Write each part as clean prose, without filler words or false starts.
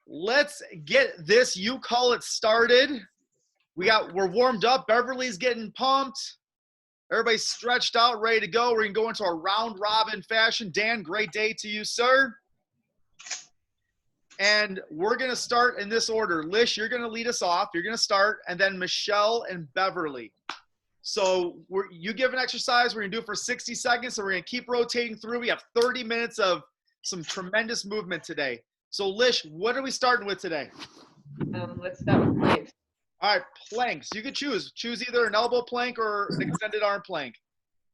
Let's get this, you call it, started. We're warmed up. Beverly's getting pumped. Everybody's stretched out, ready to go. We're going to go into a round robin fashion. Dan, great day to you, sir. And we're going to start in this order. Lish, you're going to lead us off. You're going to start, and then Michelle and Beverly. So you give an exercise. We're going to do it for 60 seconds, and we're going to keep rotating through. We have 30 minutes of some tremendous movement today. So, Lish, what are we starting with today? Let's start with planks. All right, planks. You could choose. Choose either an elbow plank or an extended arm plank.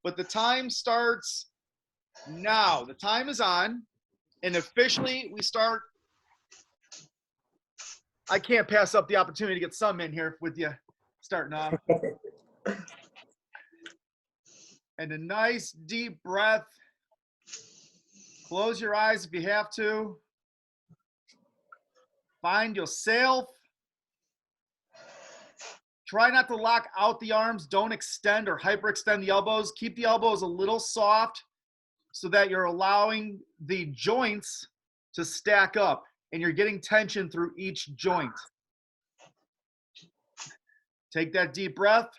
But the time starts now. The time is on, and officially we start. I can't pass up the opportunity to get some in here with you starting off. And a nice deep breath. Close your eyes if you have to. Find yourself. Try not to lock out the arms. Don't extend or hyperextend the elbows. Keep the elbows a little soft so that you're allowing the joints to stack up and you're getting tension through each joint. Take that deep breath.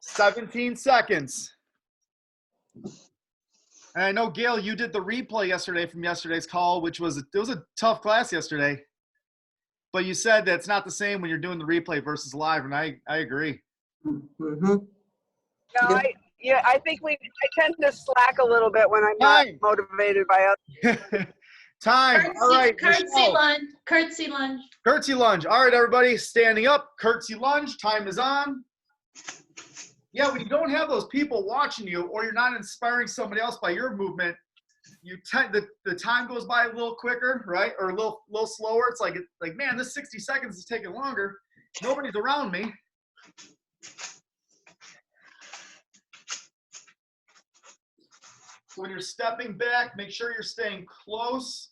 17 seconds. And I know, Gail, you did the replay yesterday from yesterday's call, which was a tough class yesterday. But you said that it's not the same when you're doing the replay versus live, and I agree. Mm-hmm. No, I think I tend to slack a little bit when I'm not motivated by others. Time. All right. Curtsy lunge. Curtsy lunge. Curtsy lunge. All right, everybody, standing up. Curtsy lunge. Time is on. Yeah, when you don't have those people watching you, or you're not inspiring somebody else by your movement, the time goes by a little quicker, right? Or a little slower. It's like man, this 60 seconds is taking longer. Nobody's around me. So when you're stepping back, make sure you're staying close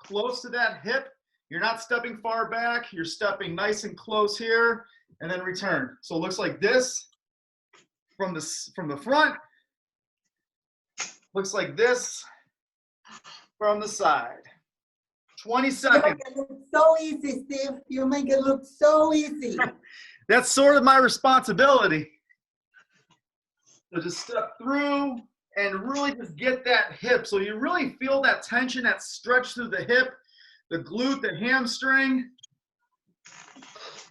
to that hip. You're not stepping far back. You're stepping nice and close here, and then return. So it looks like this from the front. Looks like this from the side. 20 seconds. You make it look so easy, Steve. You make it look so easy. That's sort of my responsibility. So just step through and really just get that hip. So you really feel that tension, that stretch through the hip, the glute, the hamstring.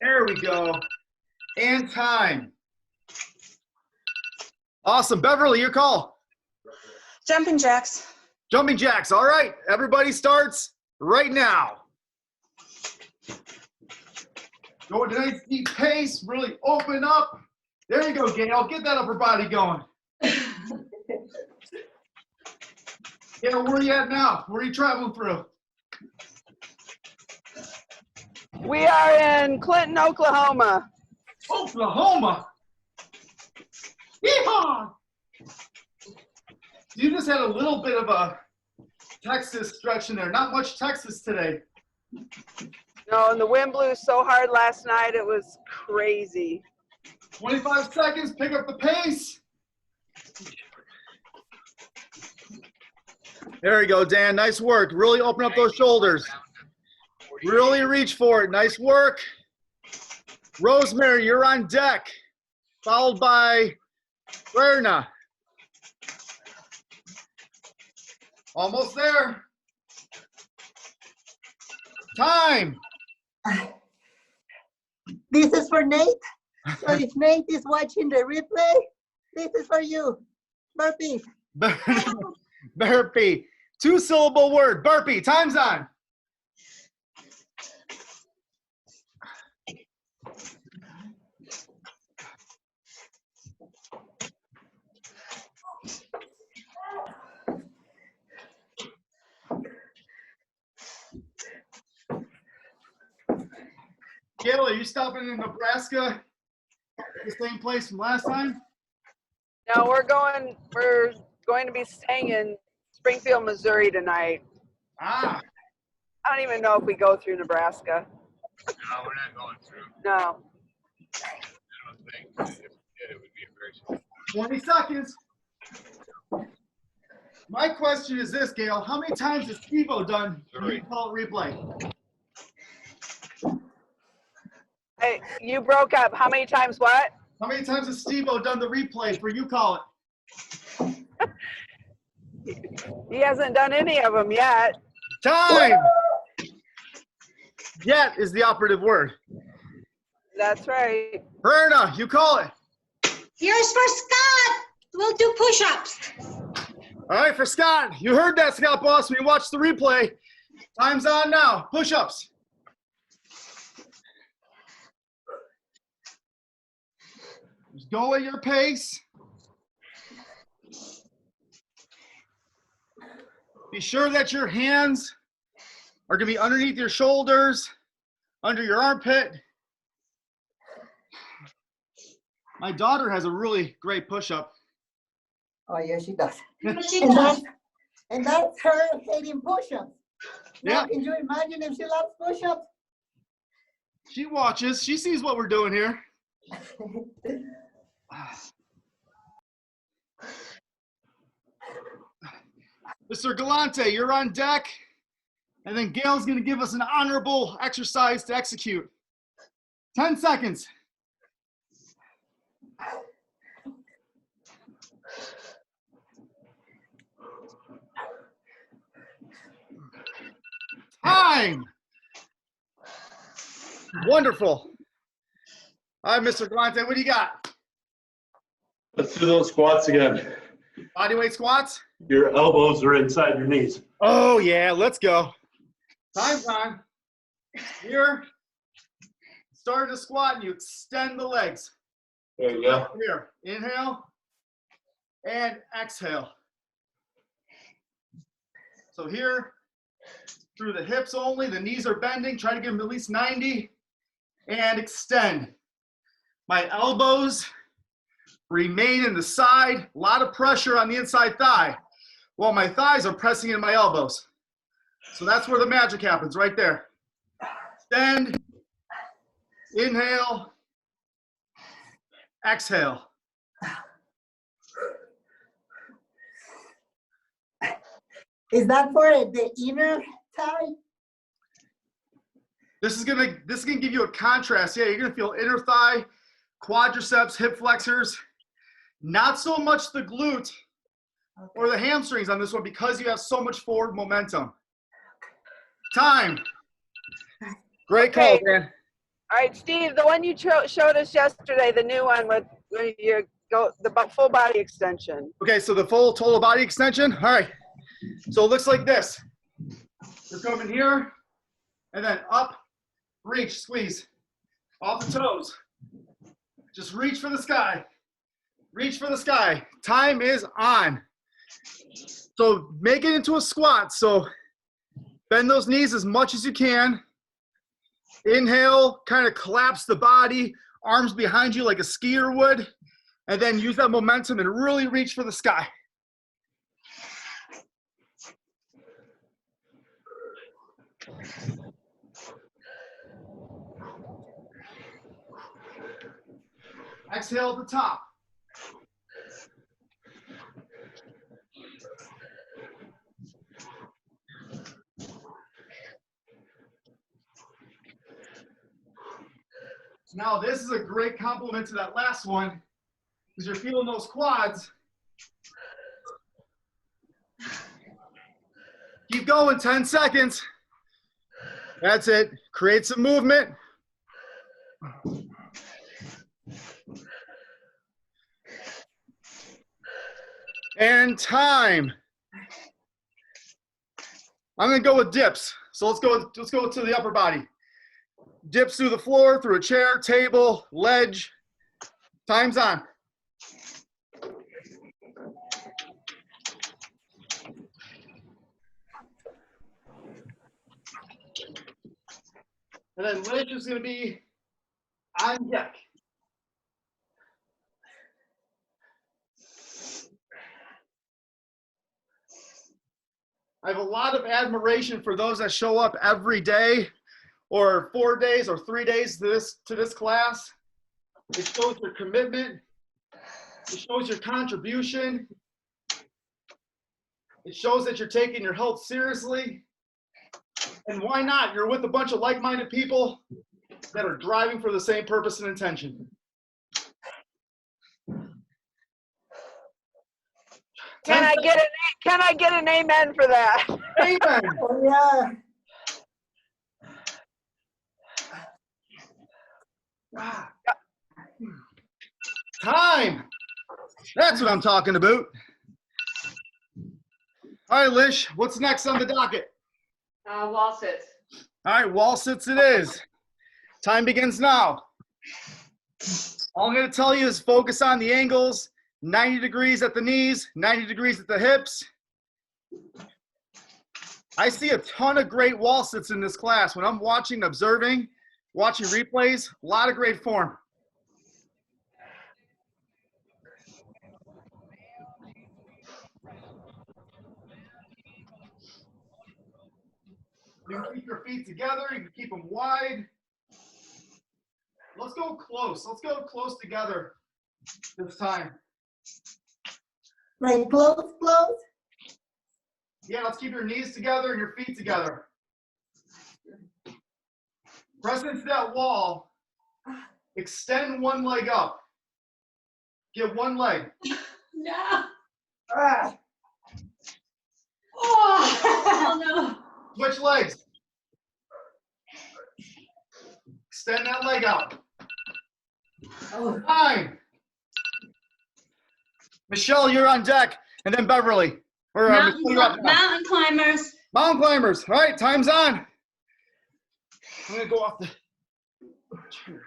There we go. And time. Awesome. Beverly, your call. Jumping jacks. Jumping jacks. All right. Everybody starts right now. Go at a nice deep pace. Really open up. There you go, Gail. Get that upper body going. Gail, where are you at now? Where are you traveling through? We are in Clinton, Oklahoma. Oklahoma. Yeehaw! You just had a little bit of a Texas stretch in there. Not much Texas today. No, and the wind blew so hard last night, it was crazy. 25 seconds, pick up the pace. There you go, Dan. Nice work. Really open up those shoulders. Really reach for it. Nice work. Rosemary, you're on deck. Followed by Verna. Almost there. Time. This is for Nate. So if Nate is watching the replay, this is for you. Burpee. Burpee. 2-syllable word. Burpee. Time's on. Gail, are you stopping in Nebraska? The same place from last time? No, we're going to be staying in Springfield, Missouri tonight. Ah. I don't even know if we go through Nebraska. No, we're not going through. No. I don't think. If we did, it would be a very small. 20 seconds. My question is this, Gail. How many times has Steve-O done 3. call replay? Hey, you broke up. How many times what? How many times has Steve-O done the replay for you call it? He hasn't done any of them yet. Time! Yet is the operative word. That's right. Verna, you call it. Here's for Scott. We'll do push-ups. All right, for Scott. You heard that, Scott Boss, when you watched the replay. Time's on now. Push-ups. Just go at your pace. Be sure that your hands are going to be underneath your shoulders, under your armpit. My daughter has a really great push-up. Oh, yeah, she does. She And does. that's her hating push-ups. Now, Yeah. can you imagine if she loves push-ups? She watches. She sees what we're doing here. Mr. Galante, you're on deck. And then Gail's going to give us an honorable exercise to execute. 10 seconds. Time. Wonderful. All right, Mr. Galante, what do you got? Let's do those squats again. Bodyweight squats? Your elbows are inside your knees. Oh, yeah, let's go. Time. Here. Start to squat and you extend the legs. There you go. Here, inhale and exhale. So here, through the hips only, the knees are bending. Try to give them at least 90 and extend. My elbows remain in the side. A lot of pressure on the inside thigh while my thighs are pressing in my elbows. So that's where the magic happens, right there. Extend, inhale, exhale. Is that for the inner thigh? This is gonna give you a contrast. Yeah, you're gonna feel inner thigh, quadriceps, hip flexors. Not so much the glute or the hamstrings on this one because you have so much forward momentum. Time. Great call, Okay. Dan. All right, Steve, the one you showed us yesterday, the new one with your full body extension. Okay, so the full total body extension. All right. So it looks like this. You're coming here and then up, reach, squeeze. Off the toes. Just reach for the sky. Reach for the sky. Time is on. So make it into a squat. So bend those knees as much as you can. Inhale, kind of collapse the body, arms behind you like a skier would, and then use that momentum and really reach for the sky. Exhale at the top. Now this is a great compliment to that last one because you're feeling those quads. Keep going, 10 seconds. That's it. Create some movement. And time. I'm gonna go with dips. So let's go to the upper body. Dips through the floor, through a chair, table, ledge. Time's on. And then ledge is going to be on deck. I have a lot of admiration for those that show up every day or 4 days or 3 days to this class. It shows your commitment. It shows your contribution. It shows that you're taking your health seriously. And why not? You're with a bunch of like-minded people that are driving for the same purpose and intention. Can I get an amen for that? Amen. Oh, yeah. Time. That's what I'm talking about. All right, Lish, what's next on the docket? Wall sits. All right, wall sits it is. Time begins now. All I'm going to tell you is focus on the angles, 90 degrees at the knees, 90 degrees at the hips. I see a ton of great wall sits in this class. When I'm watching, observing, watching replays, a lot of great form. You can keep your feet together. You can keep them wide. Let's go close. Let's go close together this time. Like close. Yeah, let's keep your knees together and your feet together. Press into that wall. Extend one leg up. Get one leg. No. Ah. Oh, no. Switch legs. Extend that leg out. Oh. 9. Michelle, you're on deck. And then Beverly. Or, Mountain, Michelle, you're up now. mountain climbers. Mountain climbers. All right, time's on. I'm going to go off the chair.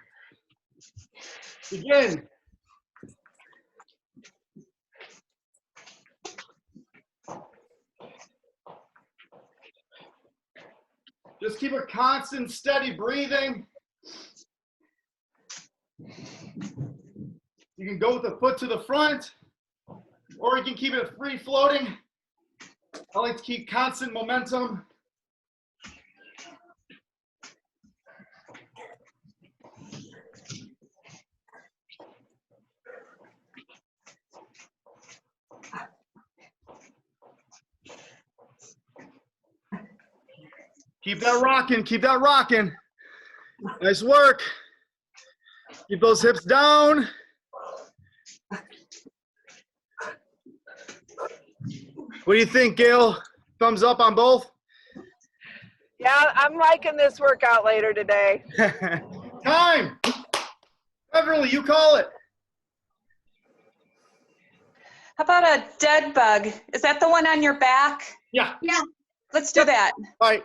Begin. Just keep a constant, steady breathing. You can go with the foot to the front, or you can keep it free floating. I like to keep constant momentum. Keep that rocking, keep that rocking. Nice work. Keep those hips down. What do you think, Gail? Thumbs up on both? Yeah, I'm liking this workout later today. Time. Beverly, you call it. How about a dead bug? Is that the one on your back? Yeah. Yeah. Let's do that. All right.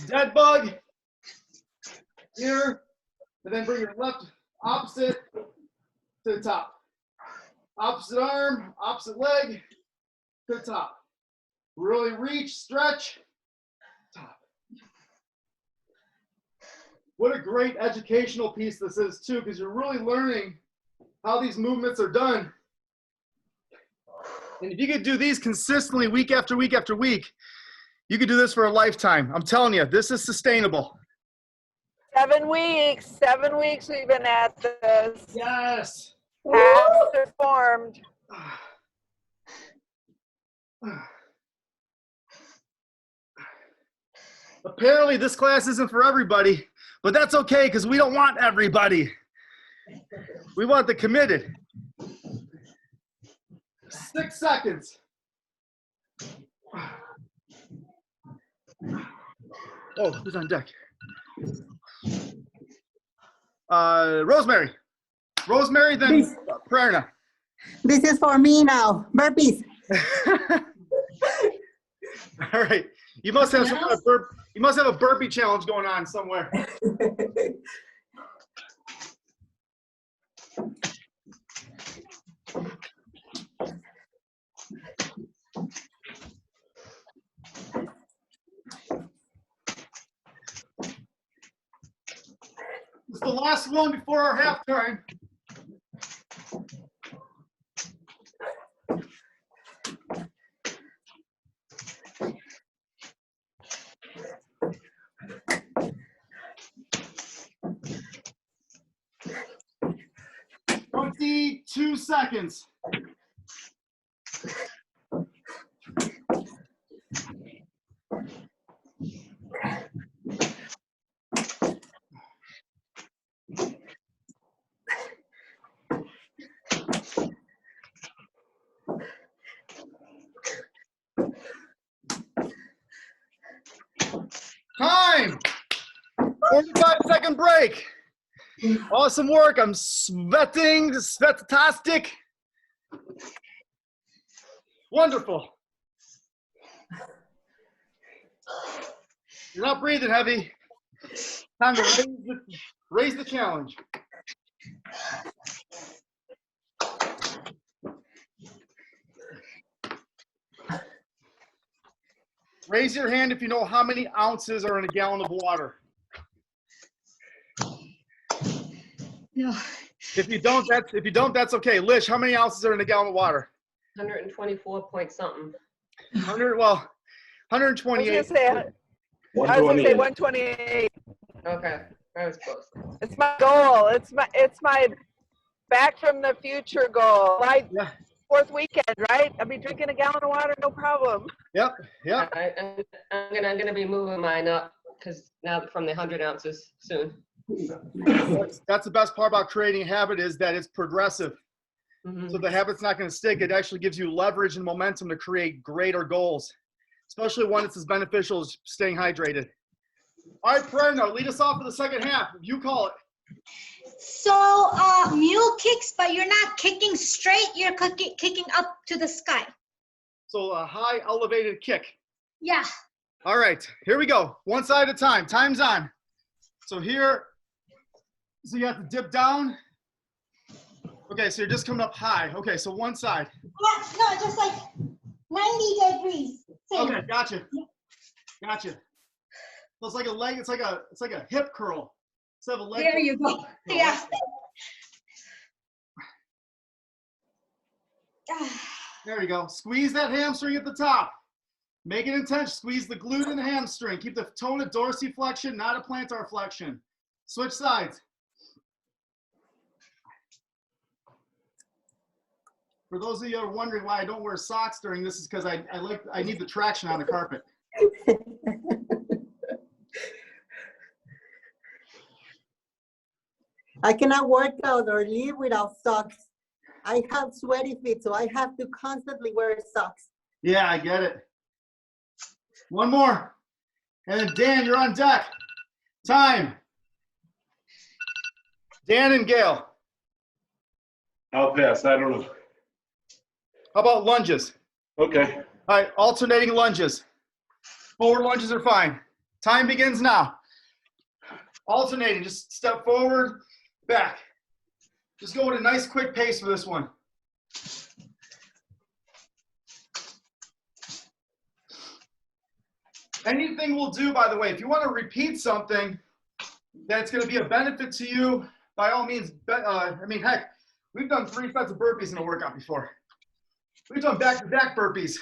Dead bug. Here. And then bring your left opposite to the top. Opposite arm, opposite leg to the top. Really reach, stretch, top. What a great educational piece this is too, because you're really learning how these movements are done. And if you could do these consistently week after week after week, you could do this for a lifetime. I'm telling you, this is sustainable. 7 weeks. 7 weeks we've been at this. Yes. Half performed. Apparently this class isn't for everybody, but that's okay because we don't want everybody. We want the committed. 6 seconds. Oh, who's on deck? Rosemary. Rosemary, then Prerna. This is for me now. Burpees. All right. You must have some kind of you must have a burpee challenge going on somewhere. It's the last one before our halftime. Two seconds. Time. 45-second break. Awesome work. I'm sweating. Fitastic. Wonderful. You're not breathing heavy. Time to raise the challenge. Raise your hand if you know how many ounces are in a gallon of water. No. If you don't, that's okay. Lish, how many ounces are in a gallon of water? 124 point something. 128. I was gonna say 128. Okay, I was close. It's my goal. It's my back from the future goal. Right, Yeah. fourth weekend, right? I'll be drinking a gallon of water, no problem. Yep. I'm gonna be moving mine up because now from the 100 ounces soon. That's the best part about creating a habit is that it's progressive. Mhm. So the habit's not going to stick. It actually gives you leverage and momentum to create greater goals, especially one that's as beneficial as staying hydrated. All right, Prerna, lead us off for the second half. You call it. So mule kicks, but you're not kicking straight. You're kicking up to the sky. So a high elevated kick. Yeah. All right, here we go. One side at a time. Time's on. So here, so you have to dip down. Okay, so you're just coming up high. Okay, so one side. Yeah, no, just like 90 degrees. Same. Okay, gotcha. So it's like a leg. It's like a hip curl. Instead of a leg. There you go. Yeah. There you go. Squeeze that hamstring at the top. Make it intense. Squeeze the glute and the hamstring. Keep the tone of dorsiflexion, not a plantar flexion. Switch sides. For those of you who are wondering why I don't wear socks during this, is because I need the traction on the carpet. I cannot work out or live without socks. I have sweaty feet, so I have to constantly wear socks. Yeah, I get it. One more. And then Dan, you're on deck. Time. Dan and Gail. I'll pass. I don't know. How about lunges? Okay. All right, alternating lunges. Forward lunges are fine. Time begins now. Alternating, just step forward, back. Just go at a nice quick pace for this one. Anything will do, by the way. If you want to repeat something that's going to be a benefit to you, by all means, heck, we've done 3 sets of burpees in a workout before. We've done back-to-back burpees.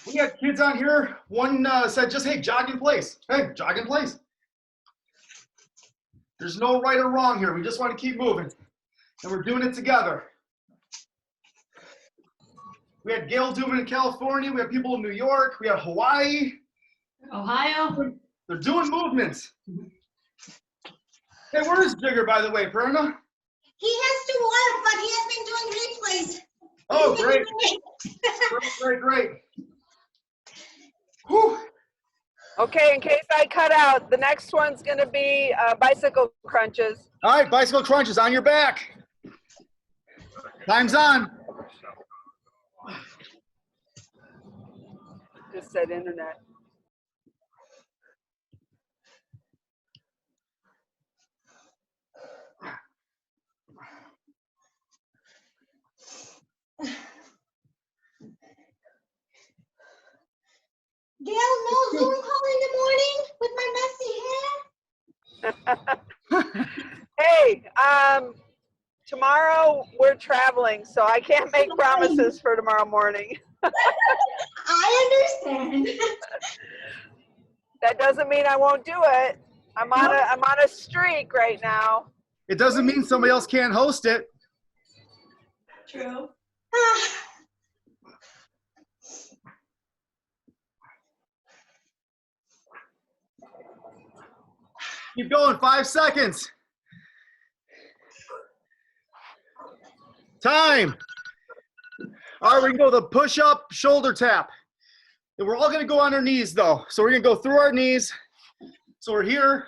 We got kids on here. One said just, hey, jog in place. Hey, jog in place. There's no right or wrong here. We just want to keep moving. And we're doing it together. We had Gail doing it in California. We have people in New York. We have Hawaii. Ohio. They're doing movements. Hey, where is Jigger, by the way, Perna? He has to work, but he has been doing replays. Oh, great. Great. Whew. Okay, in case I cut out, the next one's gonna be bicycle crunches. All right, bicycle crunches on your back. Time's on. Just said internet. Gail, no Zoom call in the morning with my messy hair. Hey, tomorrow we're traveling, so I can't make promises for tomorrow morning. I understand. That doesn't mean I won't do it. I'm on a streak right now. It doesn't mean somebody else can't host it. True. Keep going, 5 seconds. Time. All right, we can go the push-up, shoulder tap. And we're all gonna go on our knees though. So we're gonna go through our knees. So we're here,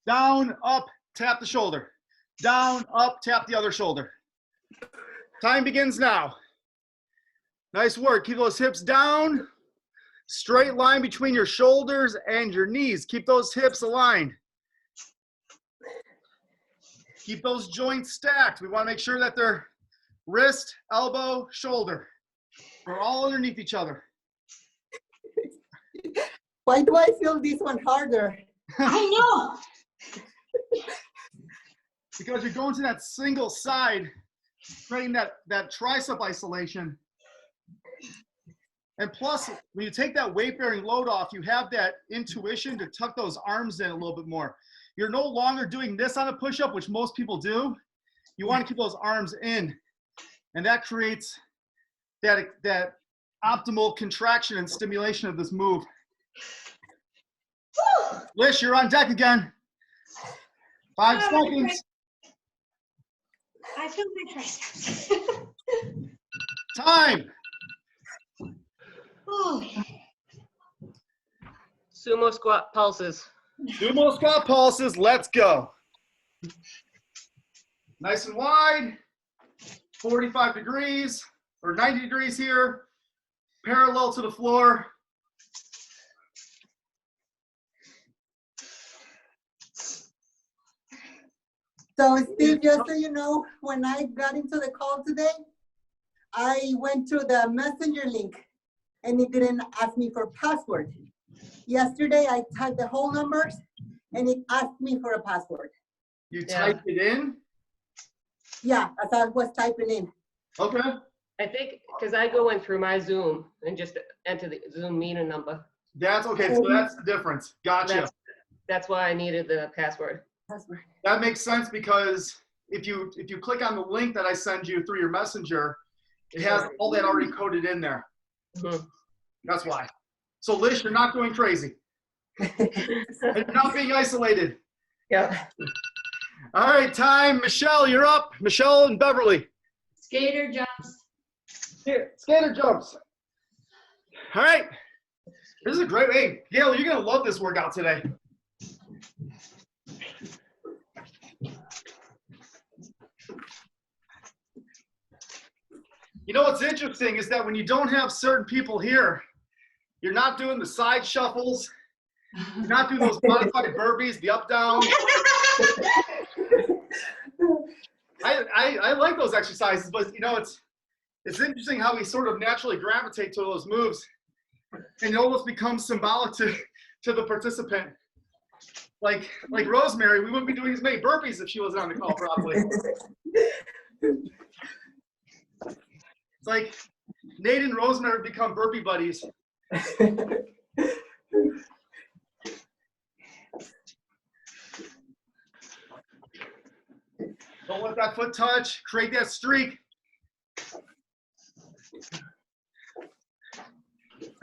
down, up, tap the shoulder. Down, up, tap the other shoulder. Time begins now. Nice work. Keep those hips down. Straight line between your shoulders and your knees. Keep those hips aligned. Keep those joints stacked. We want to make sure that they're wrist, elbow, shoulder. We're all underneath each other. Why do I feel this one harder? I know. Because you're going to that single side, creating that tricep isolation. And plus, when you take that weight-bearing load off, you have that intuition to tuck those arms in a little bit more. You're no longer doing this on a push-up, which most people do. You want to keep those arms in. And that creates that optimal contraction and stimulation of this move. Lish, you're on deck again. 5 seconds. I feel my triceps. Time. Ooh. Sumo squat pulses. Sumo squat pulses. Let's go. Nice and wide. 45 degrees or 90 degrees here. Parallel to the floor. So Steve, just so you know, when I got into the call today, I went to the messenger link and it didn't ask me for password. Yesterday, I typed the whole numbers and it asked me for a password. You typed it in? Yeah, as I was typing in. Okay. I think, because I go in through my Zoom and just enter the Zoom meeting number. That's okay. So that's the difference. Gotcha. That's why I needed the password. Password. That makes sense because if you click on the link that I send you through your messenger, it has all that already coded in there. Mhm. That's why. So Lish, you're not going crazy. And you're not being isolated. Yeah. All right, time. Michelle, you're up. Michelle and Beverly. Skater jumps. Here, skater jumps. All right. This is a great, hey, Gail, you're going to love this workout today. You know what's interesting is that when you don't have certain people here, you're not doing the side shuffles, you're not doing those modified burpees, the up down. I like those exercises, but you know it's interesting how we sort of naturally gravitate to those moves, and it almost becomes symbolic to the participant. Like Rosemary, we wouldn't be doing as many burpees if she wasn't on the call properly. It's like Nate and Rosemary become burpee buddies. Don't let that foot touch. Create that streak.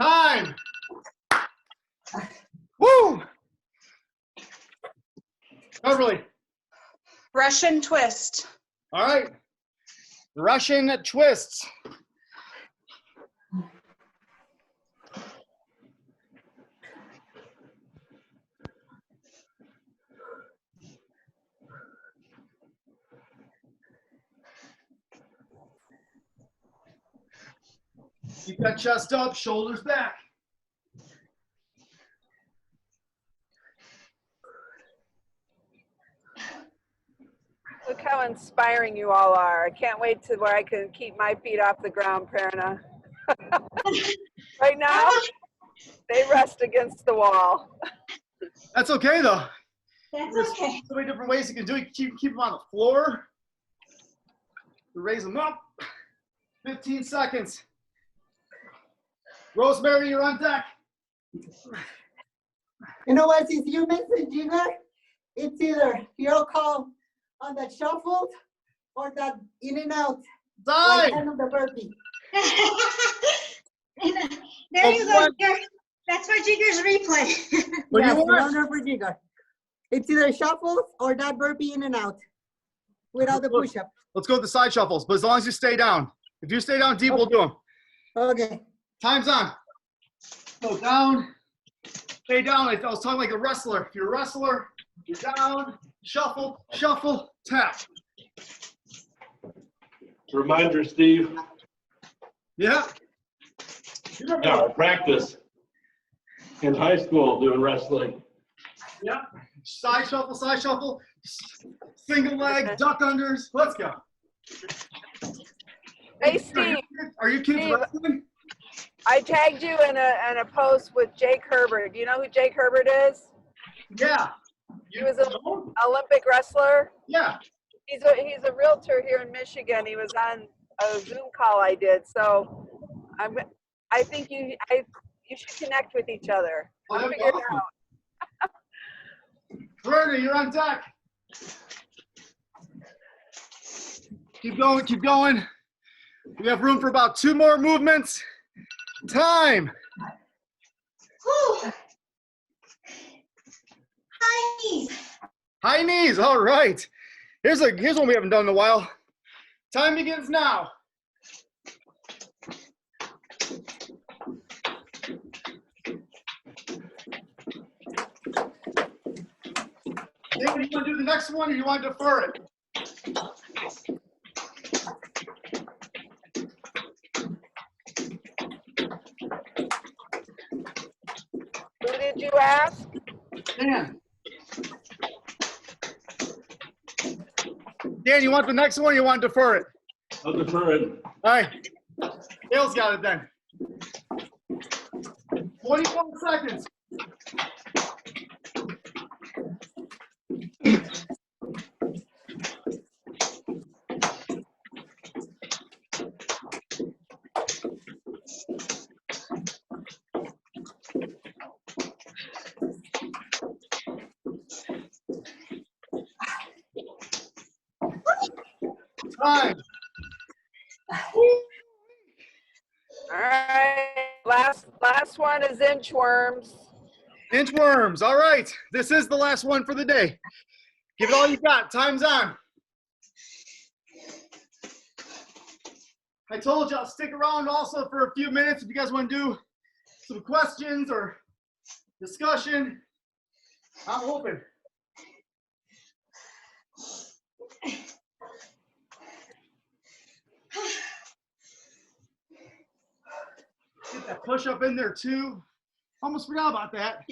Time. Woo! Beverly. Russian twist. All right. Russian twists. Keep that chest up, shoulders back. Look how inspiring you all are. I can't wait to where I can keep my feet off the ground, Prerna. Right now, they rest against the wall. That's okay though. That's There's okay. so many different ways you can do it. Keep them on the floor. Raise them up. 15 seconds. Rosemary, you're on deck. You know what, since you mentioned Jigger, it's either your call on that shuffle or that in and out. Like Time. end of the burpee. There you go. Jigger. That's for Jigger's replay. What do Yes, you want? round for Jigger. It's either shuffle or that burpee in and out without the push-up. Let's go with the side shuffles, but as long as you stay down. If you stay down deep, we'll do them. Okay. Time's on. Go down, stay down. I was talking like a wrestler. If you're a wrestler, you're down, shuffle, shuffle, tap. Reminder, Steve. Yeah. Yeah, I practice in high school doing wrestling. Yeah. Side shuffle, single leg, duck unders. Let's go. Hey, Steve, Are you kids Steve. wrestling? I tagged you in a post with Jake Herbert. Do you know who Jake Herbert is? Yeah. He was an Olympic wrestler. Yeah. He's a realtor here in Michigan. He was on a Zoom call I did. So I think you should connect with each other. Oh, I'll that'd be figure it awesome. out. Verna, you're on deck. Keep going, keep going. We have room for about 2 more movements. Time. Whew. High knees. High knees, all right. Here's one we haven't done in a while. Time begins now. David, you want to do the next one or you want to defer it? Who did you ask? Dan. Dan, you want the next one or you want to defer it? I'll defer it. All right. Dale's got it then. 24 seconds. Time. All right. Last one is inchworms. Inchworms. All right. This is the last one for the day. Give it all you got. Time's on. I told you I'll stick around also for a few minutes if you guys want to do some questions or discussion. I'm open. Get that push up in there too. Almost forgot about that.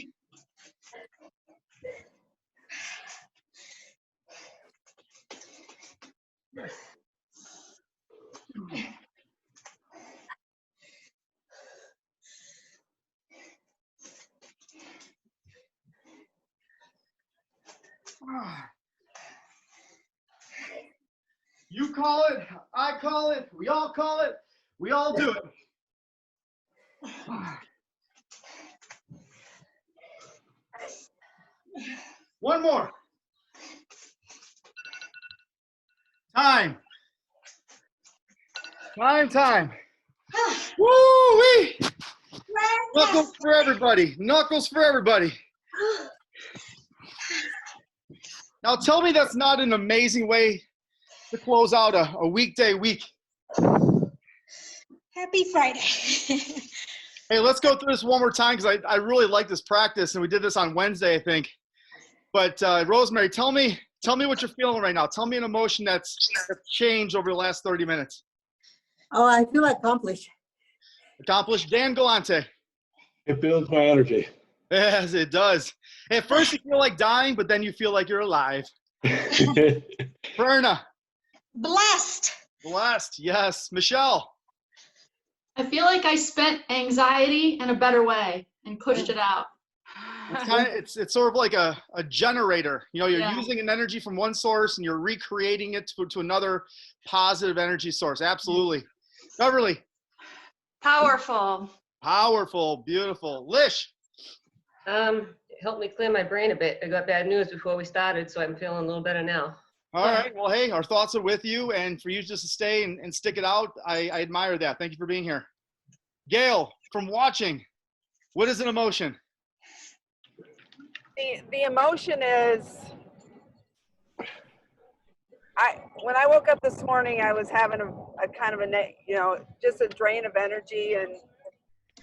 You call it, I call it, we all call it, we all do it. One more. Time. Time. Woo-wee! Knuckles for everybody. Knuckles for everybody. Now tell me that's not an amazing way to close out a weekday week. Happy Friday. Hey, let's go through this one more time because I really like this practice, and we did this on Wednesday, I think. But Rosemary, tell me what you're feeling right now. Tell me an emotion that's changed over the last 30 minutes. Oh, I feel accomplished. Accomplished. Dan Galante. It builds my energy. Yes, it does. At first you feel like dying, but then you feel like you're alive. Verna. Blessed. Blessed. Yes. Michelle. I feel like I spent anxiety in a better way and pushed it out. It's sort of like a generator. You know, you're Yeah. using an energy from one source and you're recreating it to another positive energy source. Absolutely. Beverly. Powerful. Powerful. Beautiful. Lish. Helped me clear my brain a bit. I got bad news before we started, so I'm feeling a little better now. All right. Well, hey, our thoughts are with you, and for you just to stay and stick it out, I admire that. Thank you for being here. Gail, from watching, what is an emotion? The emotion is, when I woke up this morning, I was having a kind of just a drain of energy, and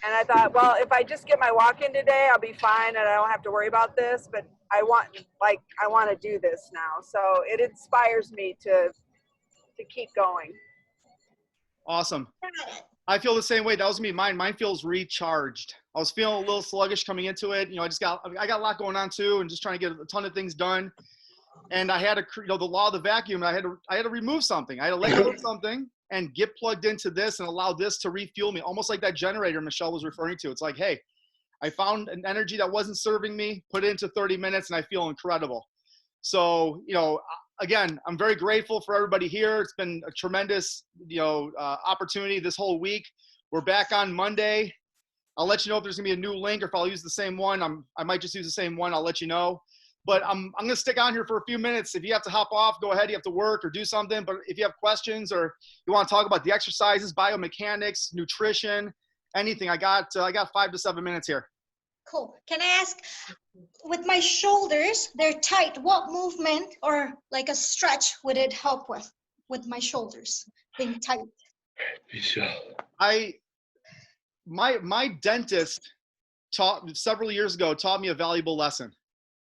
And I thought, well, if I just get my walk in today, I'll be fine and I don't have to worry about this. But I want to do this now. So it inspires me to keep going. Awesome. I feel the same way. That was me. Mine feels recharged. I was feeling a little sluggish coming into it. You know, I got a lot going on too, and just trying to get a ton of things done. And I had to, you know, the law of the vacuum. I had to remove something. I had to let go of something and get plugged into this and allow this to refuel me, almost like that generator Michelle was referring to. It's like, hey, I found an energy that wasn't serving me, put it into 30 minutes, and I feel incredible. So, you know, again, I'm very grateful for everybody here. It's been a tremendous, you know, opportunity this whole week. We're back on Monday. I'll let you know if there's gonna be a new link or if I'll use the same one. I might just use the same one. I'll let you know. But I'm gonna stick on here for a few minutes. If you have to hop off, go ahead. You have to work or do something. But if you have questions or you want to talk about the exercises, biomechanics, nutrition, anything, I got 5 to 7 minutes here. Cool. Can I ask, with my shoulders, they're tight, what movement or like a stretch would it help with my shoulders being tight? My dentist several years ago taught me a valuable lesson.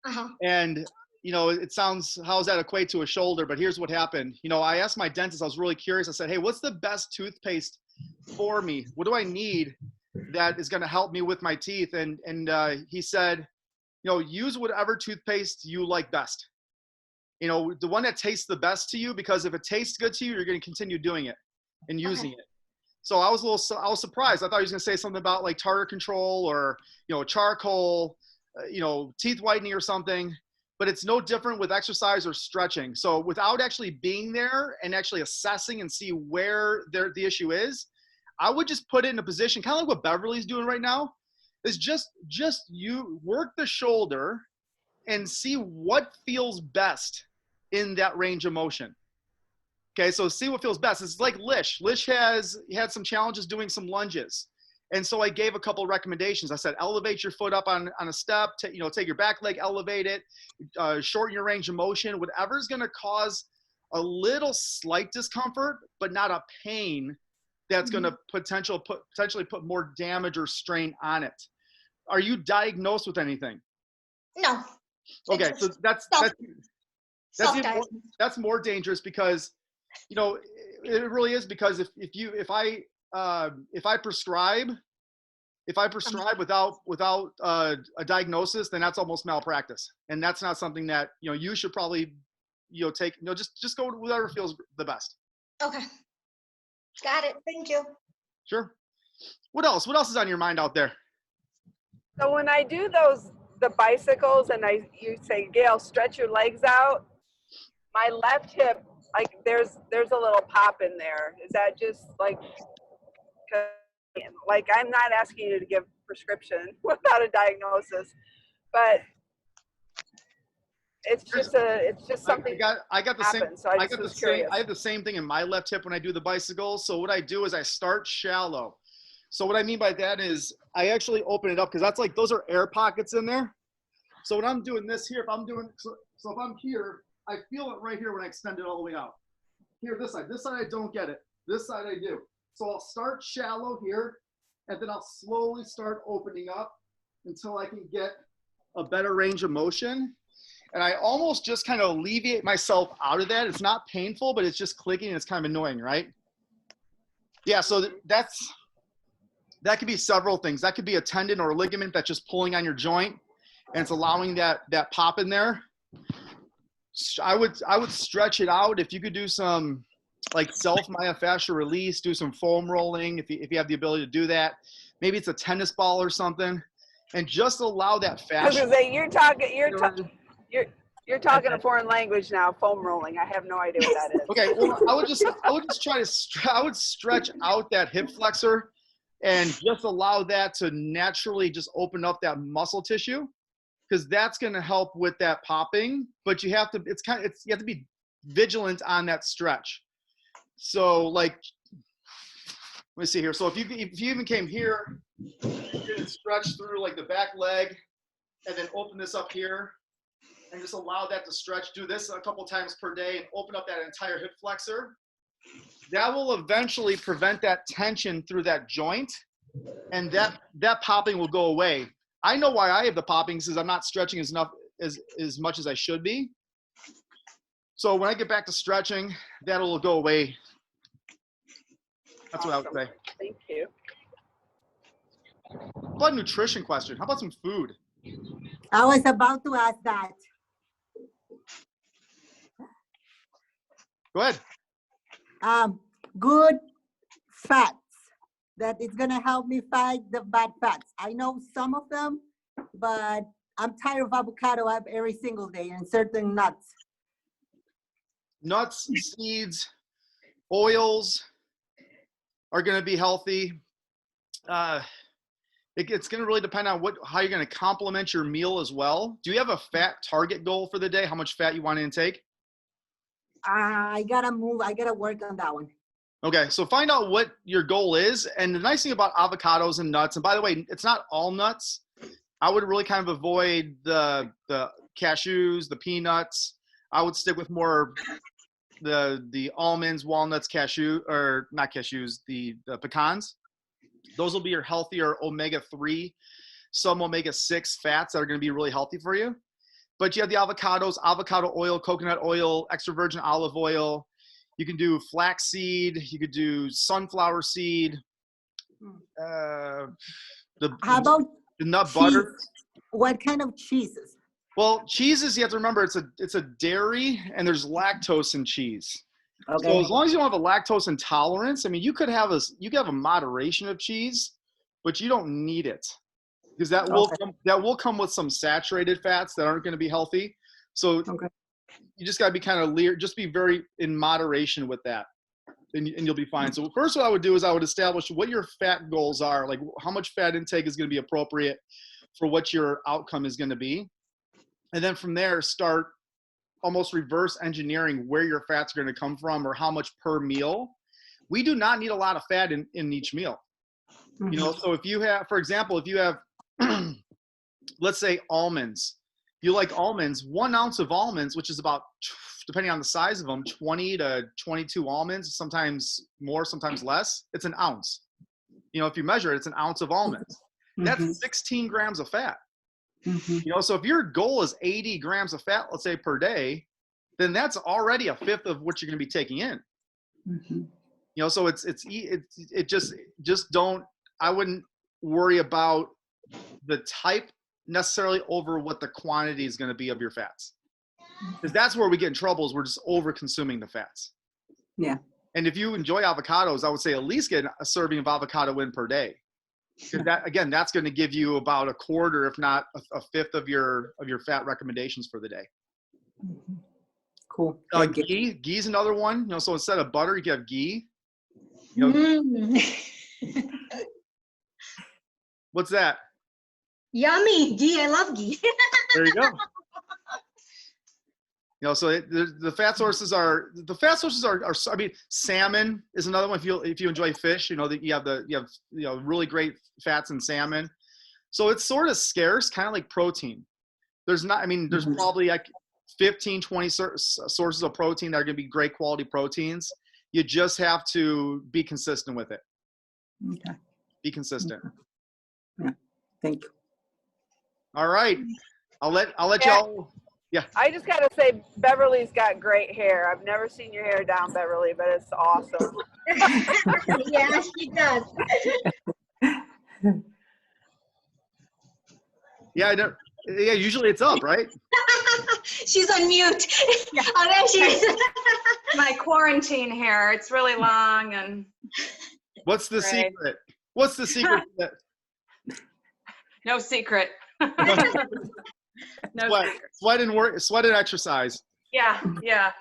Uh-huh. And, you know, it sounds, how does that equate to a shoulder? But here's what happened. You know, I asked my dentist, I was really curious. I said, hey, what's the best toothpaste for me? What do I need that is going to help me with my teeth? And he said, you know, use whatever toothpaste you like best. You know, the one that tastes the best to you, because if it tastes good to you, you're going to continue doing it and using it. So I was surprised. I thought he was going to say something about like tartar control or, you know, charcoal, you know, teeth whitening or something, but it's no different with exercise or stretching. So without actually being there and actually assessing and see where the issue is, I would just put it in a position, kind of like what Beverly's doing right now, is just you work the shoulder and see what feels best in that range of motion. Okay, so see what feels best. It's like Lish. Lish had some challenges doing some lunges. And so I gave a couple of recommendations. I said, elevate your foot up on a step, you know, take your back leg, elevate it, shorten your range of motion, whatever's going to cause a little slight discomfort, but not a pain that's going to potentially put more damage or strain on it. Are you diagnosed with anything? No. Okay, so that's more dangerous because, you know, it really is, because if I prescribe without a diagnosis, then that's almost malpractice, and that's not something that, you know, you should probably, you know, take. You know, just go with whatever feels the best. Okay, got it. Thank you. Sure. What else is on your mind out there? So when I do the bicycles and you say, Gail, stretch your legs out, my left hip, like there's a little pop in there. Is that just like I'm not asking you to give prescription without a diagnosis, but it's just something. I got the happened, same. So I have the same thing in my left hip when I do the bicycle. So what I do is I start shallow. So what I mean by that is I actually open it up, because that's like, those are air pockets in there. So when I'm doing this here, if I'm here, I feel it right here when I extend it all the way out. Here, this side I don't get it. This side I do. So I'll start shallow here, and then I'll slowly start opening up until I can get a better range of motion. And I almost just kind of alleviate myself out of that. It's not painful, but it's just clicking and it's kind of annoying, right? Yeah, so that could be several things. That could be a tendon or a ligament that's just pulling on your joint, and it's allowing that pop in there. I would stretch it out. If you could do some like self-myofascial release, do some foam rolling if you have the ability to do that. Maybe it's a tennis ball or something, and just allow that fascia. I was gonna say, you're talking a foreign language now. Foam rolling. I have no idea what that is. Okay, well, I would just stretch out that hip flexor and just allow that to naturally just open up that muscle tissue, because that's going to help with that popping. But you have to be vigilant on that stretch. So like, let me see here. So if you even came here, you can stretch through like the back leg and then open this up here and just allow that to stretch. Do this a couple times per day and open up that entire hip flexor. That will eventually prevent that tension through that joint, and that popping will go away. I know why I have the popping is I'm not stretching as much as I should be. So when I get back to stretching, that'll go away. That's what I would say. Thank you. How about a nutrition question? How about some food? I was about to ask that. Go ahead. Good fats that is gonna help me fight the bad fats. I know some of them, but I'm tired of avocado every single day and certain nuts. Nuts, seeds, oils are going to be healthy. It's going to really depend on how you're going to complement your meal as well. Do you have a fat target goal for the day? How much fat you want to intake? I gotta work on that one. Okay, so find out what your goal is. And the nice thing about avocados and nuts, and by the way, it's not all nuts. I would really kind of avoid the cashews, the peanuts. I would stick with more the almonds, walnuts, or not cashews, the pecans. Those will be your healthier omega-3, some omega-6 fats that are going to be really healthy for you. But you have the avocados, avocado oil, coconut oil, extra virgin olive oil. You can do flaxseed. You could do sunflower seed. How The about nut cheese? butter. What kind of cheeses? Well, cheeses, you have to remember it's a dairy, and there's lactose in cheese. Okay. So as long as you don't have a lactose intolerance, I mean, you could have a moderation of cheese, but you don't need it, because that will come with some saturated fats that aren't going to be healthy. So you just got to be kind of just be very in moderation with that, and you'll be fine. So first, what I would do is I would establish what your fat goals are, like how much fat intake is going to be appropriate for what your outcome is going to be. And then from there, start almost reverse engineering where your fats are going to come from or how much per meal. We do not need a lot of fat in each meal. You know, so if you have, for example, if you have, let's say almonds, if you like almonds, 1 ounce of almonds, which is about, depending on the size of them, 20 to 22 almonds, sometimes more, sometimes less, it's an ounce. You know, if you measure it, it's an ounce of almonds. That's 16 grams of fat. You know, so if your goal is 80 grams of fat, let's say per day, then that's already a fifth of what you're going to be taking in. You know, so it just don't, I wouldn't worry about the type necessarily over what the quantity is going to be of your fats, because that's where we get in trouble, is we're just over consuming the fats. Yeah. And if you enjoy avocados, I would say at least get a serving of avocado in per day. Because that, again, that's going to give you about a quarter, if not a fifth of your fat recommendations for the day. Cool. Ghee's another one. You know, so instead of butter, you can have ghee. You know, what's that? Yummy. Ghee. I love ghee. There you go. You know, so the fat sources are I mean, salmon is another one. If you enjoy fish, you know that you have really great fats in salmon. So it's sort of scarce, kind of like protein. There's probably like 15, 20 sources of protein that are going to be great quality proteins. You just have to be consistent with it. Okay. Be consistent. Yeah. Thank you. All right. I'll let y'all. Yeah. I just got to say, Beverly's got great hair. I've never seen your hair down, Beverly, but it's awesome. Yeah, she does. Yeah, I know. Yeah, usually it's up, right? She's on mute. Yeah. Oh, there she is. My quarantine hair, it's really long and. What's the secret? What's the secret? No secret. No secret. Sweat and exercise. Yeah.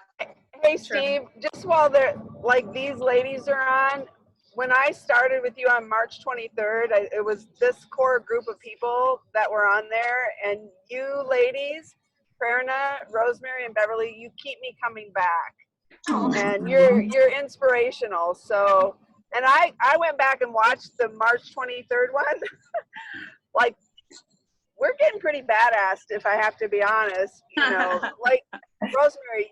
Hey, Steve, just while they're like these ladies are on, when I started with you on March 23rd, it was this core group of people that were on there, and you ladies, Prerna, Rosemary, and Beverly, you keep me coming back. And you're inspirational. So, and I went back and watched the March 23rd one. Like, we're getting pretty badass, if I have to be honest. You know, like Rosemary,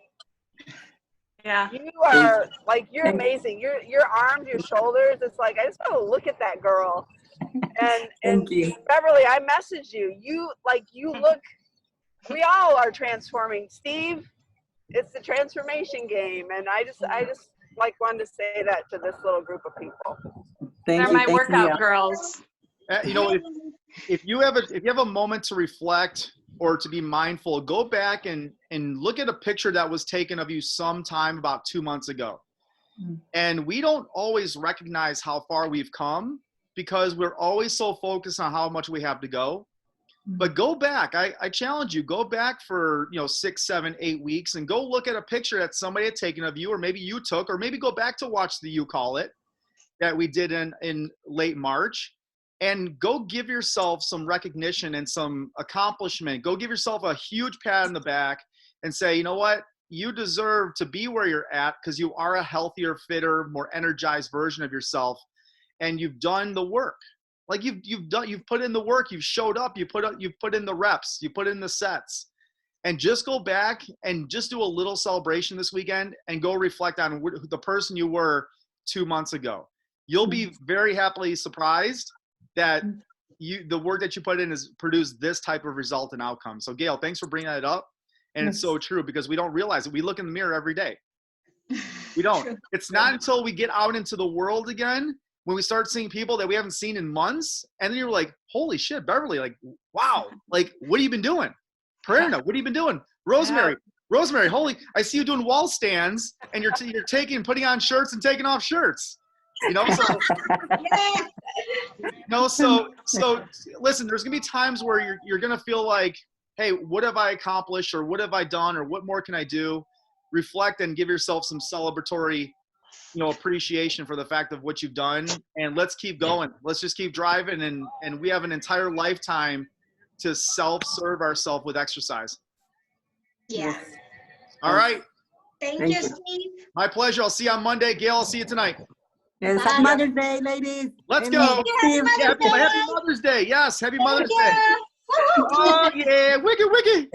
Yeah. you are like, you're amazing. Your arms, your shoulders. It's like, I just want to look at that girl. And Thank you. Beverly, I messaged you. You look, we all are transforming. Steve, it's the transformation game. And I just like wanted to say that to this little group of people. Thank They're you. my Thank workout you. girls. You know, if you have a moment to reflect or to be mindful, go back and look at a picture that was taken of you sometime about 2 months ago. And we don't always recognize how far we've come because we're always so focused on how much we have to go. But go back. I challenge you, go back for 6, 7, 8 weeks and go look at a picture that somebody had taken of you, or maybe you took, or maybe go back to watch the You Call It that we did in late March, and go give yourself some recognition and some accomplishment. Go give yourself a huge pat on the back and say, you know what? You deserve to be where you're at because you are a healthier, fitter, more energized version of yourself. And you've done the work. Like you've put in the work, you've showed up, you've put in the reps, you put in the sets. And just go back and just do a little celebration this weekend and go reflect on the person you were 2 months ago. You'll be very happily surprised that the work that you put in has produced this type of result and outcome. So Gail, thanks for bringing that up. And it's so true because we don't realize it. We look in the mirror every day. We don't. It's not until we get out into the world again when we start seeing people that we haven't seen in months. And then you're like, holy shit, Beverly, like, wow. Like, what have you been doing? Prerna, what have you been doing? Rosemary, holy, I see you doing wall stands and you're putting on shirts and taking off shirts. So listen, there's gonna be times where you're gonna feel like, hey, what have I accomplished, or what have I done, or what more can I do? Reflect and give yourself some celebratory, appreciation for the fact of what you've done, and let's keep going. Let's just keep driving, and we have an entire lifetime to self-serve ourselves with exercise. Yeah. All right. Thank you, Steve. My pleasure. I'll see you on Monday. Gail, I'll see you tonight. Yes, happy Mother's Day, ladies. Let's And go. Steve. Happy Mother's Day. Yes, happy Mother's Day. Oh, yeah. Wiggy, wiggy.